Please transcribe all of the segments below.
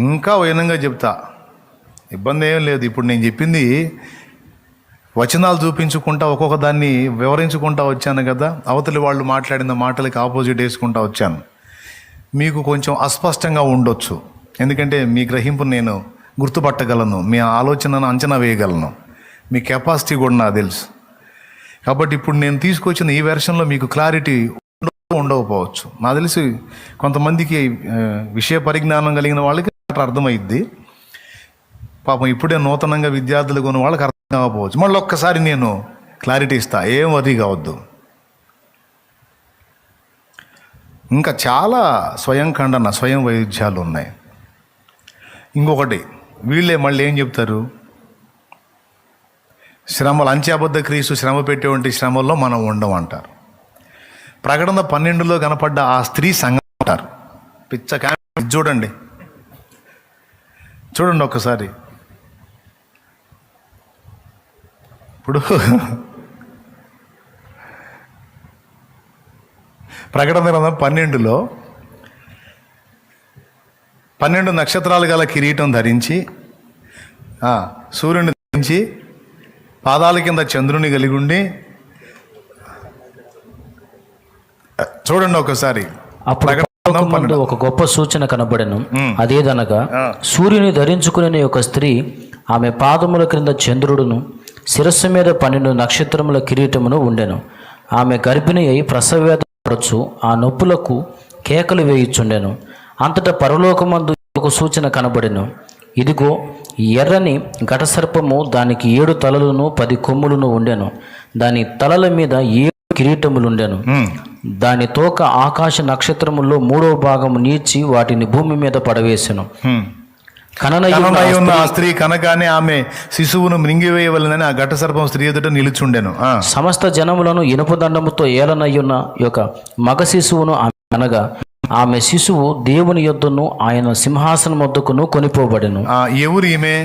ఇంకా వైనంగా చెప్తా, ఇబ్బంది ఏం లేదు. ఇప్పుడు నేను చెప్పింది వచనాలు చూపించుకుంటా ఒక్కొక్క దాన్ని వివరించుకుంటా వచ్చాను కదా, అవతలి వాళ్ళు మాట్లాడిన మాటలకి ఆపోజిట్ వేసుకుంటా వచ్చాను. మీకు కొంచెం అస్పష్టంగా ఉండొచ్చు, ఎందుకంటే మీ గ్రహింపు నేను గుర్తుపట్టగలను, మీ ఆలోచనను అంచనా వేయగలను, మీ కెపాసిటీ కూడా నాకు తెలుసు. కాబట్టి ఇప్పుడు నేను తీసుకొచ్చిన ఈ వెర్షన్లో మీకు క్లారిటీ ఉండకపోవచ్చు. నాకు తెలిసి కొంతమందికి విషయ పరిజ్ఞానం కలిగిన వాళ్ళకి అర్థమైద్ది. పాపం ఇప్పుడే నూతనంగా విద్యార్థులు కొన్ని వాళ్ళకి అర్థం కాకపోవచ్చు. మళ్ళీ ఒక్కసారి నేను క్లారిటీ ఇస్తా, ఏం వరి కావద్దు. ఇంకా చాలా స్వయం ఖండన, స్వయం వైరుధ్యాలు ఉన్నాయి. ఇంకొకటి, వీళ్ళే మళ్ళీ ఏం చెప్తారు, శ్రమలు, అంత్యాబద్ధ క్రీస్తు శ్రమ పెట్టేటువంటి శ్రమల్లో మనం ఉండమంటారు. ప్రకటన 12లో కనపడ్డ ఆ స్త్రీ సంఘం అంటారు. పిచ్చ చూడండి ఒక్కసారి. ఇప్పుడు ప్రకటన గ్రంథం 12లో 12 నక్షత్రాలు గల కిరీటం ధరించి, సూర్యుని ధరించి, పాదాల కింద చంద్రుని కలిగి ఉండి, చూడండి ఒకసారి. అప్పుడు ఒక గొప్ప సూచన కనబడెను. అదేదనగా సూర్యుని ధరించుకునే ఒక స్త్రీ, ఆమె పాదముల క్రింద చంద్రుడును, శిరస్సు మీద 12 నక్షత్రముల కిరీటమును ఉండెను. ఆమె గర్భిణి అయి ప్రసవేదపడుచు ఆ నొప్పులకు కేకలు వేయుచుండెను. అంతటా పరలోకమందు ఒక సూచన కనబడెను. ఇదిగో, ఎర్రని ఘటసర్పము, దానికి 7 తలలను 10 కొమ్ములను ఉండెను. దాని తలల మీద 7 కిరీటములుండెను. దాని తోక ఆకాశ నక్షత్రముల్లో 3వ భాగము నీచి వాటిని భూమి మీద పడవేసెను. కననయ్యున్న ఆ స్త్రీ కనగానే ఆమె శిశువును మృంగివేయవలెనని ఆ ఘట సర్పం స్త్రీ ఎదుట నిలుచుండెను. సమస్త జనములను ఇనుప దండముతో ఏలనయ్యున్న యొక్క మగ శిశువును అనగా ఆమె శిశువు దేవుని యొద్దను ఆయన సింహాసనం వద్దకును కొనిపోబడెను. ఎవరు ఈమె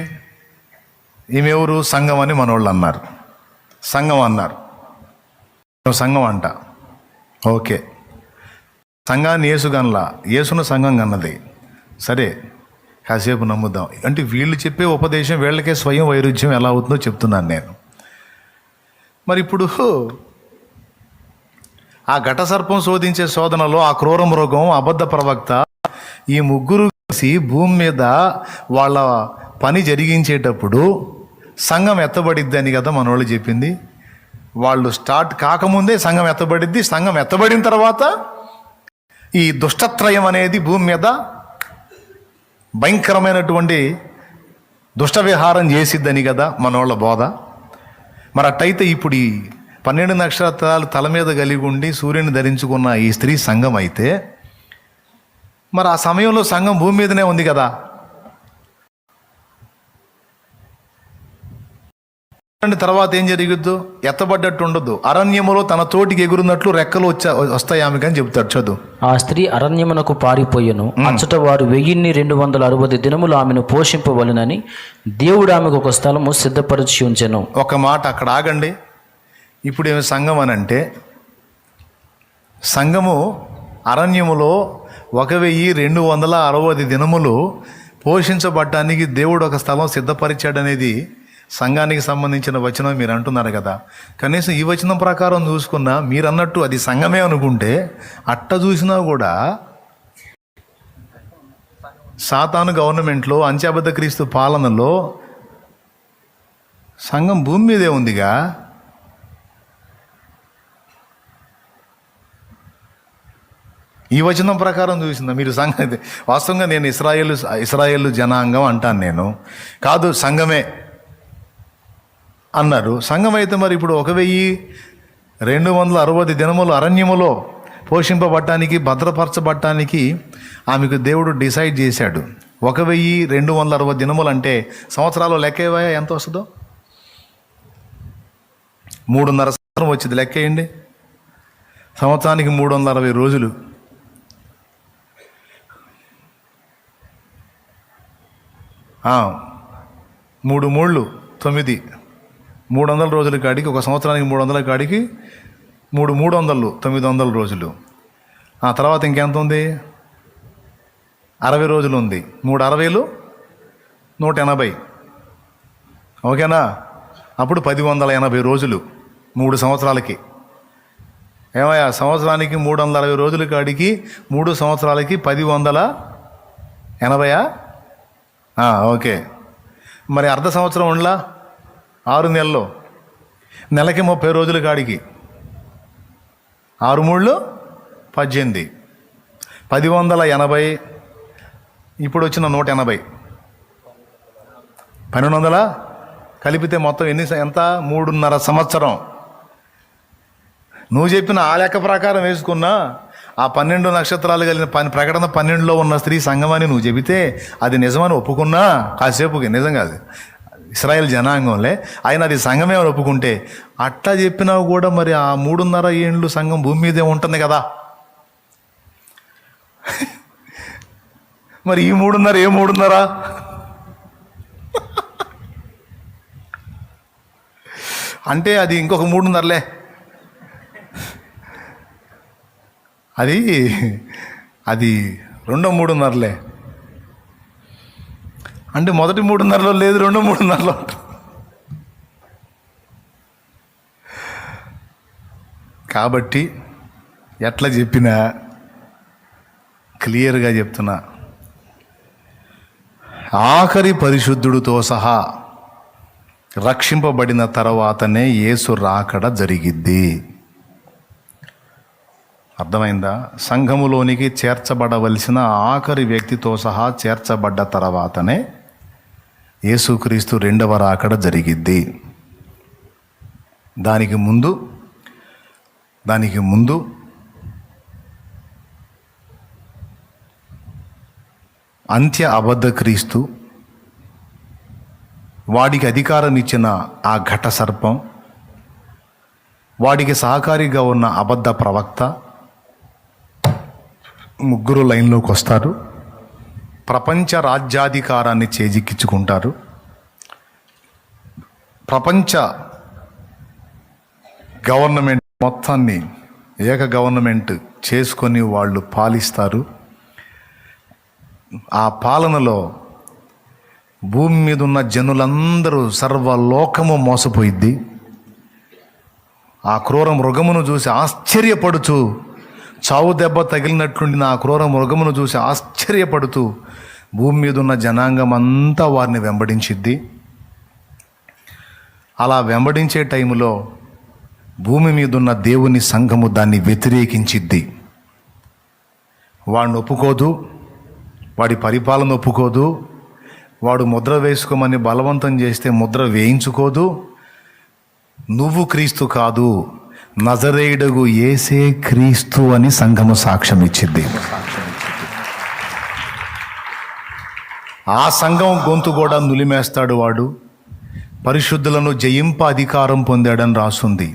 ఎవరు? సంఘం అని మనోళ్ళు అన్నారు. సంఘం అన్నారు, సంఘం అంట. ఓకే, సంఘాన్ని యేసు గనలా, యేసును సంఘం కన్నది. సరే, కాసేపు నమ్ముదాం. అంటే వీళ్ళు చెప్పే ఉపదేశం వీళ్ళకే స్వయం వైరుధ్యం ఎలా అవుతుందో చెప్తున్నాను నేను. మరి ఇప్పుడు ఆ ఘట సర్పం శోధించే శోధనలో ఆ క్రూర మృగం, అబద్ధ ప్రవక్త, ఈ ముగ్గురు కలిసి భూమి మీద వాళ్ళ పని జరిగించేటప్పుడు సంఘం ఎత్తబడిద్ది అని కదా మన వాళ్ళు చెప్పింది. వాళ్ళు స్టార్ట్ కాకముందే సంఘం ఎత్తబడిద్ది. సంఘం ఎత్తబడిన తర్వాత ఈ దుష్టత్రయం అనేది భూమి మీద భయంకరమైనటువంటి దుష్ట విహారం చేసిద్దని కదా మనోళ్ళ బోధ. మరి అట్టయితే ఇప్పుడు ఈ 12 నక్షత్రాలు తల మీద కలిగి ఉండి సూర్యుని ధరించుకున్న ఈ స్త్రీ సంఘం అయితే, మరి ఆ సమయంలో సంఘం భూమి మీదనే ఉంది కదా. తర్వాత ఏం జరిగిద్దు? ఎత్తబడ్డట్టు ఉండదు. అరణ్యములో తన తోటికి ఎగురున్నట్లు రెక్కలు వస్తాయి ఆమెకి అని చెప్తాడు. చదువు. ఆ స్త్రీ అరణ్యమునకు పారిపోయెను. అచ్చట వారు 1260 దినములు ఆమెను పోషింపవలెనని దేవుడు ఆమెకు ఒక స్థలము సిద్ధపరిచి ఉంచెను. ఒక మాట అక్కడ ఆగండి. ఇప్పుడు ఏమి సంఘం అని అంటే, సంఘము అరణ్యములో 1260 దినములు పోషించబడ్డానికి దేవుడు ఒక స్థలం సిద్ధపరిచాడనేది సంఘానికి సంబంధించిన వచనం మీరు అంటున్నారు కదా. కనీసం ఈ వచనం ప్రకారం చూసుకున్నా, మీరు అన్నట్టు అది సంఘమే అనుకుంటే, అట్ట చూసినా కూడా సాతాను గవర్నమెంట్లో, అంత్యాబద్ధ క్రీస్తు పాలనలో సంఘం భూమి మీదే ఉందిగా. ఈ వచనం ప్రకారం చూసిందా మీరు? సంఘం వాస్తవంగా నేను ఇస్రాయేలు జనాంగం అంటాను నేను, కాదు సంఘమే అన్నారు. సంఘం అయితే మరి ఇప్పుడు 1260 దినములు అరణ్యములో పోషింపబడటానికి, భద్రపరచబడటానికి ఆమెకు దేవుడు డిసైడ్ చేశాడు. 1260 దినములు అంటే సంవత్సరాలు లెక్క ఎంత వస్తుందో? 3.5 సంవత్సరం వచ్చింది. లెక్కేయండి. సంవత్సరానికి 360 రోజులు. మూడు 9 300 రోజుల కాడికి, ఒక సంవత్సరానికి 300 కాడికి 300 900 రోజులు. ఆ తర్వాత ఇంకెంత ఉంది? 60 రోజులు ఉంది. 3 60లు 180, ఓకేనా? అప్పుడు 1080 రోజులు 3 సంవత్సరాలకి. ఏమయ్యా, సంవత్సరానికి 360 రోజుల కాడికి 3 సంవత్సరాలకి 1080? ఓకే. మరి అర్ధ సంవత్సరం ఉండలా 6 నెలలు, నెలకి 30 రోజుల కాడికి 6 3 18, 1080 ఇప్పుడు వచ్చిన 180, 1200 కలిపితే మొత్తం ఎంత? 3.5 సంవత్సరం. నువ్వు చెప్పిన ఆ లెక్క ప్రకారం వేసుకున్నా ఆ 12 నక్షత్రాలు కలిగిన ప్రకటన 12లో ఉన్న స్త్రీ సంఘమని నువ్వు చెబితే అది నిజమని ఒప్పుకున్నా కాసేపుకి, నిజం కాదు, ఇశ్రాయేల్ జనాంగంలే ఆయన అది సంఘమే అని ఒప్పుకుంటే, అట్లా చెప్పినా కూడా మరి ఆ 3.5 ఏండ్లు సంఘం భూమి మీదే ఉంటుంది కదా. మరి ఈ 3.5 ఏ 3.5? అంటే అది ఇంకొక 3.5లే. అది రెండో 3.5లే. అంటే మొదటి 3.5లో లేదు, రెండో 3.5లో. కాబట్టి ఎట్లా చెప్పినా క్లియర్గా చెప్తున్నా, ఆఖరి పరిశుద్ధుడితో సహా రక్షింపబడిన తర్వాతనే యేసు రాకడ జరిగిద్ది. అర్థమైందా? సంఘములోనికి చేర్చబడవలసిన ఆఖరి వ్యక్తితో సహా చేర్చబడ్డ తర్వాతనే యేసుక్రీస్తు రెండవ రాకడ జరిగిద్ది. దానికి ముందు అంత్య అబద్ధ క్రీస్తు, వాడికి అధికారం ఇచ్చిన ఆ ఘట సర్పం, వాడికి సహకారిగా ఉన్న అబద్ధ ప్రవక్త, ముగ్గురు లైన్లోకి వస్తారు. ప్రపంచ రాజ్యాధికారాన్ని చేజిక్కించుకుంటారు. ప్రపంచ గవర్నమెంట్ మొత్తాన్ని ఏక గవర్నమెంట్ చేసుకొని వాళ్ళు పాలిస్తారు. ఆ పాలనలో భూమి మీద ఉన్న జనులందరూ, సర్వలోకము మోసపోయిద్ది. ఆ క్రూర మృగమును చూసి ఆశ్చర్యపడుతూ, చావు దెబ్బ తగిలినట్లుండి ఆ క్రూర మృగమును చూసి ఆశ్చర్యపడుతూ భూమి మీద ఉన్న జనాంగం అంతా వారిని వెంబడించిద్ది. అలా వెంబడించే టైంలో భూమి మీద ఉన్న దేవుని సంఘము దాన్ని వ్యతిరేకించిద్ది. వాడిని ఒప్పుకోదు, వాడి పరిపాలన ఒప్పుకోదు, వాడు ముద్ర వేసుకోమని బలవంతం చేస్తే ముద్ర వేయించుకోదు. నువ్వు క్రీస్తు కాదు, నజరేయుడగు యేసే క్రీస్తు అని సంఘము సాక్ష్యం ఇచ్చింది. ఆ సంఘం గొంతు కూడా నులిమేస్తాడు వాడు. పరిశుద్ధులను జయింప అధికారం పొందాడని రాసుంది.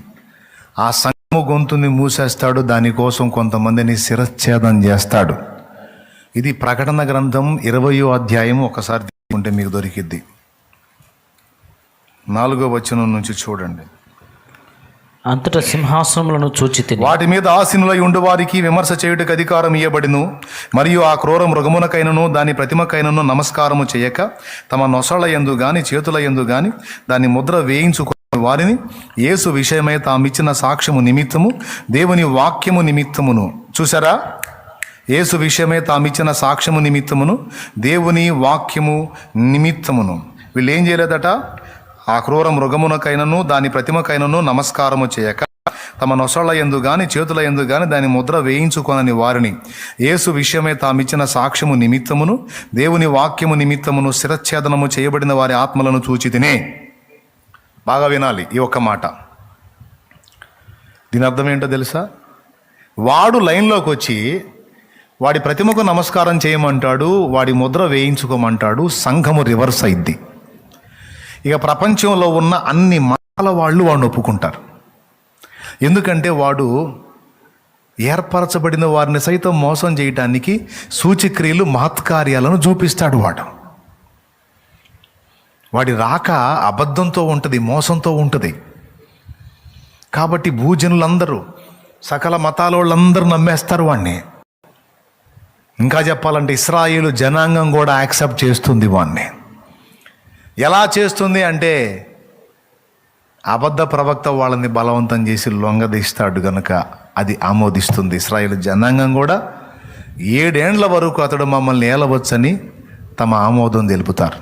ఆ సంఘము గొంతుని మూసేస్తాడు. దానికోసం కొంతమందిని శిరచ్ఛేదం చేస్తాడు. ఇది ప్రకటన గ్రంథం 20వ అధ్యాయం ఒకసారి తీసుకుంటే మీకు దొరికిద్ది. 4వ వచనం నుంచి చూడండి. అంతటా సింహాసనములను చూచితిని, వాటి మీద ఆసీనులై ఉండు వారికి విమర్శ చేయుటకు అధికారం ఇయ్యబడిను. మరియు ఆ క్రూర మృగమునకైనను దాని ప్రతిమకైనను నమస్కారము చేయక తమ నొసళ్ళ యందు గాని చేతుల యందు గాని దాని ముద్ర వేయించుకుని వారిని యేసు విషయమై తామిచ్చిన సాక్ష్యము నిమిత్తము దేవుని వాక్యము నిమిత్తమును, చూసారా, యేసు విషయమై తామిచ్చిన సాక్ష్యము నిమిత్తమును దేవుని వాక్యము నిమిత్తమును వీళ్ళు ఏం చేయలేదట? ఆ క్రూర మృగమునకైనను దాని ప్రతిమకైనను నమస్కారము చేయక తమ నొసళ్ళ యందు గాని చేతుల యందు గాని దాని ముద్ర వేయించుకొనని వారిని యేసు విషయమై తామిచ్చిన సాక్ష్యము నిమిత్తమును దేవుని వాక్యము నిమిత్తమును శిరచ్ఛేదనము చేయబడిన వారి ఆత్మలను చూచితినే. బాగా వినాలి ఈ ఒక్క మాట. దీని అర్థం ఏంటో తెలుసా? వాడు లైన్లోకి వచ్చి వాడి ప్రతిమకు నమస్కారం చేయమంటాడు, వాడి ముద్ర వేయించుకోమంటాడు. సంఘము రివర్స్ అయింది. ఇక ప్రపంచంలో ఉన్న అన్ని మతాల వాళ్ళు వాడిని ఒప్పుకుంటారు. ఎందుకంటే వాడు ఏర్పరచబడిన వారిని సైతం మోసం చేయటానికి సూచక్రియలు మహత్కార్యాలను చూపిస్తాడు. వాడి రాక అబద్ధంతో ఉంటుంది, మోసంతో ఉంటుంది. కాబట్టి భూజనులందరూ, సకల మతాల వాళ్ళందరూ నమ్మేస్తారు వాడిని. ఇంకా చెప్పాలంటే ఇశ్రాయేలు జనాంగం కూడా యాక్సెప్ట్ చేస్తుంది వాణ్ణి. ఎలా చేస్తుంది అంటే అబద్ధ ప్రవక్త వాళ్ళని బలవంతం చేసి లొంగదీస్తాడు గనుక అది ఆమోదిస్తుంది. ఇశ్రాయేలు జనాంగం కూడా 7 ఏండ్ల వరకు అతడు మమ్మల్ని ఏలవచ్చని తమ ఆమోదం తెలుపుతారు.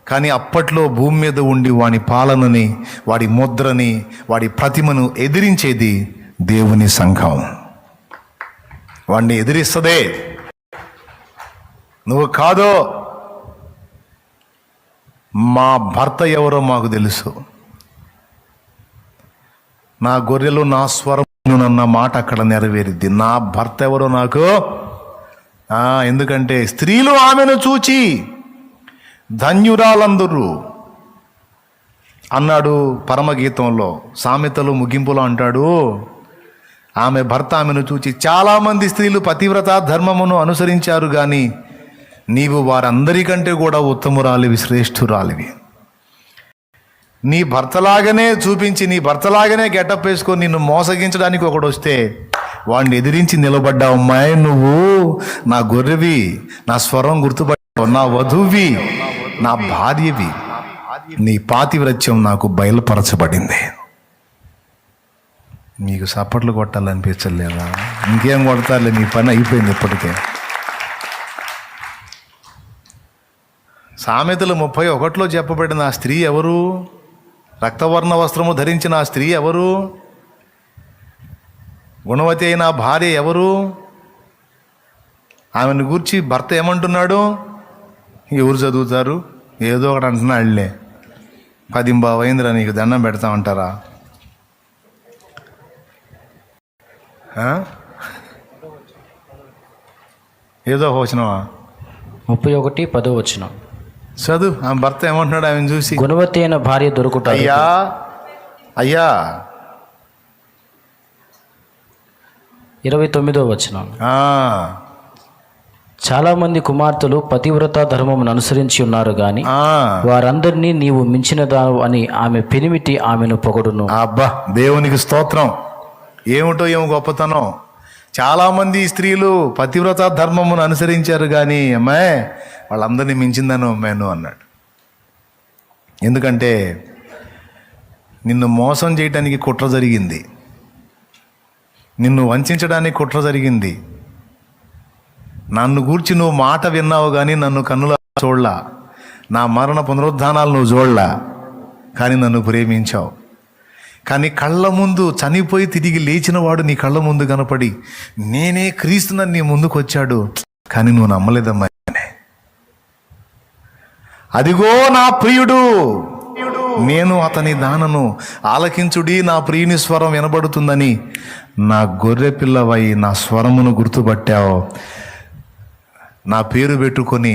కానీ అప్పట్లో భూమి మీద ఉండి వాని పాలనని, వాడి ముద్రని, వాడి ప్రతిమను ఎదిరించేది దేవుని సంఘం. వాడిని ఎదిరిస్తదే. నువ్వు కాదో, మా భర్త ఎవరో మాకు తెలుసు, నా గొర్రెలు నా స్వరం అన్న మాట అక్కడ నెరవేరిద్ది. నా భర్త ఎవరో నాకు ఎందుకంటే స్త్రీలు ఆమెను చూచి ధన్యురాలందరూ అన్నాడు పరమగీతంలో. సామెతలు ముగింపులో అంటాడు, ఆమె భర్త ఆమెను చూచి, చాలామంది స్త్రీలు పతివ్రత ధర్మమును అనుసరించారు కానీ నీవు వారందరికంటే కూడా ఉత్తమురాలివి, శ్రేష్ఠురాలివి. నీ భర్తలాగానే చూపించి, నీ భర్తలాగానే గెటప్ వేసుకొని నిన్ను మోసగించడానికి ఒకడు వస్తే వాడిని ఎదిరించి నిలబడ్డావు. అమ్మాయి, నువ్వు నా గొర్రెవి, నా స్వరం గుర్తుపడ్డావు, నా వధువి, నా భార్యవి, నీ పాతివ్రత్యం నాకు బయలుపరచబడింది. మీకు సప్పట్లు కొట్టాలనిపించలేదా? ఇంకేం కొడతారులే, నీ పని అయిపోయింది ఇప్పటికే. సామెతలు 31లో చెప్పబడిన ఆ స్త్రీ ఎవరు? రక్తవర్ణ వస్త్రము ధరించిన ఆ స్త్రీ ఎవరు? గుణవతి అయిన భార్య ఎవరు? ఆమెను గూర్చి భర్త ఏమంటున్నాడు? ఎవరు చదువుతారు? ఏదో ఒకటి అంటున్నాడులే, 10 అయిందిరా నీకు దండం పెడతామంటారా? ఏదో వచ్చినవా? 31:10 చదువు. ఆ భర్త ఏమంటున్నాడు ఆమెను చూసి? గుణవతి అయిన భార్య దొరుకుట. అయ్యా అయ్యా 29 చాలా మంది కుమార్తెలు పతివ్రత ధర్మమును అనుసరించి ఉన్నారు గాని వారందరినీ నీవు మించినదావు అని ఆమె పెనిమిటి ఆమెను పొగడును. అబ్బా, దేవునికి స్తోత్రం. ఏమిటో ఏమో గొప్పతనం. చాలామంది స్త్రీలు పతివ్రత ధర్మమును అనుసరించారు కానీ అమ్మాయి వాళ్ళందరినీ మించిందని అమ్మాయిను అన్నాడు. ఎందుకంటే నిన్ను మోసం చేయడానికి కుట్ర జరిగింది, నిన్ను వంచడానికి కుట్ర జరిగింది. నన్ను గూర్చి నువ్వు మాట విన్నావు కానీ నన్ను కన్నుల చూడలా, నా మరణ పునరుద్ధానాలు నువ్వు చూడలా, కానీ నన్ను ప్రేమించావు. కానీ కళ్ళ ముందు చనిపోయి తిరిగి లేచిన వాడు నీ కళ్ళ ముందు కనపడి నేనే క్రీస్తునని నీ ముందుకు వచ్చాడు, కానీ నువ్వు నమ్మలేదమ్మా. అదిగో నా ప్రియుడు, నేను అతని దానను, ఆలకించుడి నా ప్రియుని స్వరం వినబడుతుందని నా గొర్రె పిల్లవై నా స్వరమును గుర్తుపట్టావు. నా పేరు పెట్టుకొని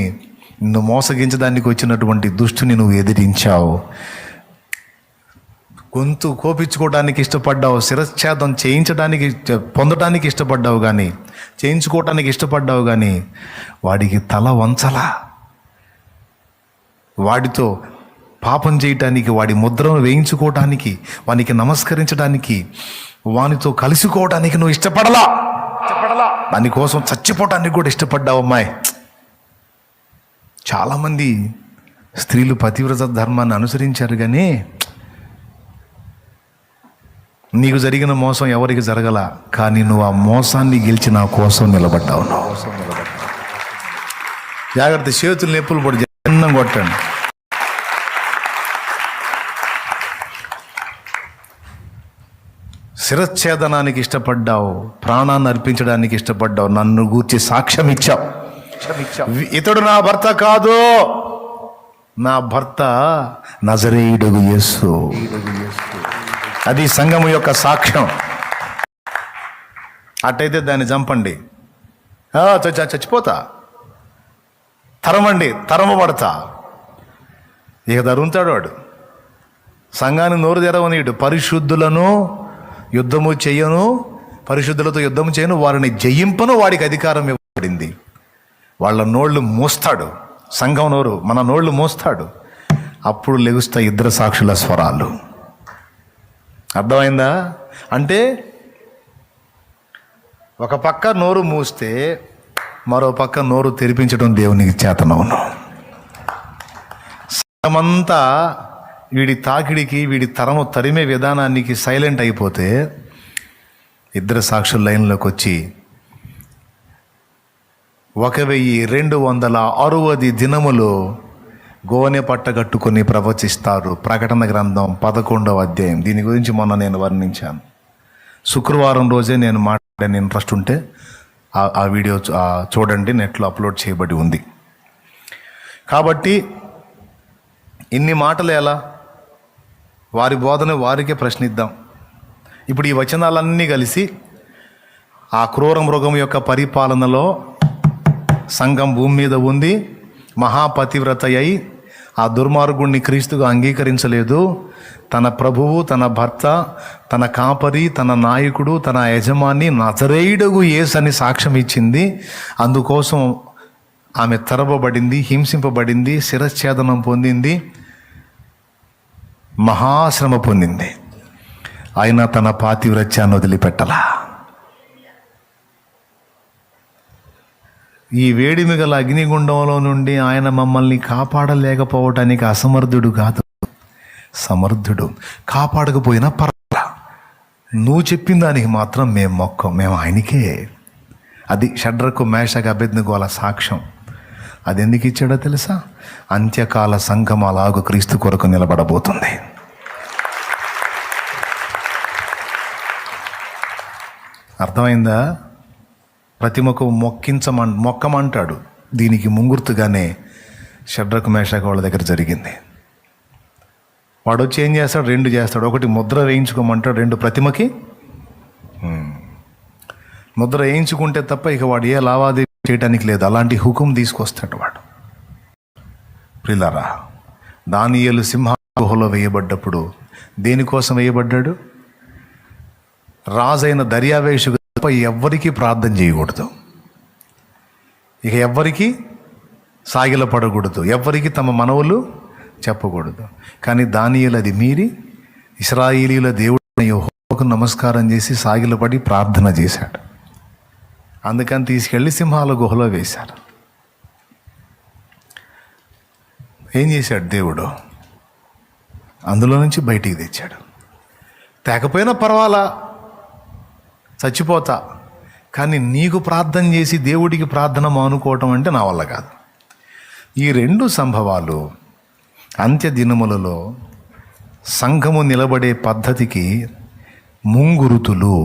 నిన్ను మోసగించడానికి వచ్చినటువంటి దుష్టుని నువ్వు ఎదిరించావు. గొంతు కోపించుకోవడానికి ఇష్టపడ్డావు, శిరచ్ఛేదం పొందడానికి ఇష్టపడ్డావు కానీ, చేయించుకోవటానికి ఇష్టపడ్డావు కానీ వాడికి తల వంచలా. వాడితో పాపం చేయటానికి, వాడి ముద్రను వేయించుకోవటానికి, వానికి నమస్కరించడానికి, వానితో కలుసుకోవటానికి నువ్వు ఇష్టపడలా. దానికోసం చచ్చిపోవటానికి కూడా ఇష్టపడ్డావు అమ్మాయి. చాలామంది స్త్రీలు పతివ్రత ధర్మాన్ని అనుసరించారు కానీ నీకు జరిగిన మోసం ఎవరికి జరగల, కానీ నువ్వు ఆ మోసాన్ని గెలిచి నా కోసం నిలబడ్డావు. జాగ్రత్త, చేతులు నొప్పులు పడి జన్నం కొట్టండి. శిరచ్ఛేదనానికి ఇష్టపడ్డావు, ప్రాణాన్ని అర్పించడానికి ఇష్టపడ్డావు, నన్ను గూర్చి సాక్ష్యం ఇచ్చావు. ఇతడు నా భర్త కాదు, నా భర్త నజరేయుడగు యేసు. అది సంఘము యొక్క సాక్ష్యం. అట్టయితే దాన్ని చంపండి, చచ్చిపోతా, తరమండి, తరమబడతా. ఇక తరుముతాడు వాడు. సంఘాన్ని నోరు తెరవనీయుడు. పరిశుద్ధులను యుద్ధము చేయను, పరిశుద్ధులతో యుద్ధము చేయను, వారిని జయింపను వాడికి అధికారం ఇవ్వబడింది. వాళ్ళ నోళ్ళు మోస్తాడు, సంఘం నోరు మన నోళ్ళు మోస్తాడు. అప్పుడు లెగుస్తాయి ఇద్దరు సాక్షుల స్వరాలు. అర్థమైందా? అంటే ఒక పక్క నోరు మూస్తే మరో పక్క నోరు తెరిపించడం దేవునికి చేతనవును. సమంతా వీడి తాకిడికి, వీడి తరిమే విధానానికి సైలెంట్ అయిపోతే ఇద్దరు సాక్షులు లైన్లోకి వచ్చి 1260 దినములు గోనె పట్టగట్టుకొని ప్రవచిస్తారు. ప్రకటన గ్రంథం 11వ అధ్యాయం. దీని గురించి మొన్న నేను వర్ణించాను. శుక్రవారం రోజే నేను మాట్లాడాను. ఇంట్రెస్ట్ ఉంటే ఆ వీడియో చూడండి, నెట్లో అప్లోడ్ చేయబడి ఉంది. కాబట్టి ఇన్ని మాటలు ఎలా? వారి బోధన వారికే ప్రశ్నిద్దాం. ఇప్పుడు ఈ వచనాలన్నీ కలిసి ఆ క్రూర మృగం యొక్క పరిపాలనలో సంఘం భూమి మీద ఉంది, మహాపతివ్రత అయి ఆ దుర్మార్గుణ్ణి క్రీస్తుగా అంగీకరించలేదు. తన ప్రభువు, తన భర్త, తన కాపరి, తన నాయకుడు, తన యజమాని నజరేయుడగు యేసు అని సాక్ష్యం ఇచ్చింది. అందుకోసం ఆమె తరబడింది, హింసింపబడింది, శిరచ్ఛేదనం పొందింది, మహాశ్రమ పొందింది. అయినా తన పాతివ్రత్యాన్ని వదిలిపెట్టలా. ఈ వేడిమి గల అగ్నిగుండంలో నుండి ఆయన మమ్మల్ని కాపాడలేకపోవటానికి అసమర్థుడు కాదు, సమర్థుడు. కాపాడకపోయినా పర్వాలా, నువ్వు చెప్పిన దానికి మాత్రం మేము ఆయనకే. అది షడ్రకు, మేషకు, అబేద్నెగోల సాక్ష్యం. అది ఎందుకు ఇచ్చాడో తెలుసా? అంత్యకాల సంఘం అలాగూ క్రీస్తు కొరకు నిలబడబోతుంది. అర్థమైందా? ప్రతిమకు మొక్కమంటాడు. దీనికి ముంగుర్తుగానే షడ్రకు, మేషకు వాళ్ళ దగ్గర జరిగింది. వాడు వచ్చి ఏం చేస్తాడు? 2 చేస్తాడు. ఒకటి ముద్ర వేయించుకోమంటాడు, 2 ప్రతిమకి ముద్ర వేయించుకుంటే తప్ప ఇక వాడు ఏ లావాదేవీ చేయడానికి లేదు. అలాంటి హుకుం తీసుకొస్తాడు వాడు. ప్రియులారా, దానియేలు సింహ గుహలో వేయబడ్డప్పుడు దేనికోసం వేయబడ్డాడు? రాజైన దర్యావేషు తప్ప ఎవ్వరికీ ప్రార్థన చేయకూడదు, ఇక ఎవ్వరికీ సాగిలపడకూడదు, ఎవ్వరికి తమ మనవులు చెప్పకూడదు. కానీ దానియేలు అది మీరి ఇశ్రాయేలీయుల దేవుడైన యెహోవాకు నమస్కారం చేసి సాగిలపడి ప్రార్థన చేశాడు. అందుకని తీసుకెళ్ళి సింహాల గుహలో వేశారు. ఏం చేశాడు దేవుడు? అందులో నుంచి బయటికి తెచ్చాడు. తేకపోయినా పర్వాలా, చచ్చిపోతా, కానీ నీకు ప్రార్థన చేసి దేవుడికి ప్రార్థన మానుకోవటం అంటే నా వల్ల కాదు. ఈ 2 సంభవాలు అంత్య దినములలో సంఘము నిలబడే పద్ధతికి ముంగురుతులు.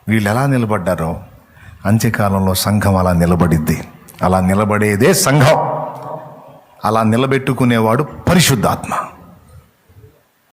వీళ్ళు ఎలా నిలబడ్డారో అంత్యకాలంలో సంఘం అలా నిలబడిద్ది. అలా నిలబడేదే సంఘం. అలా నిలబెట్టుకునేవాడు పరిశుద్ధాత్మ.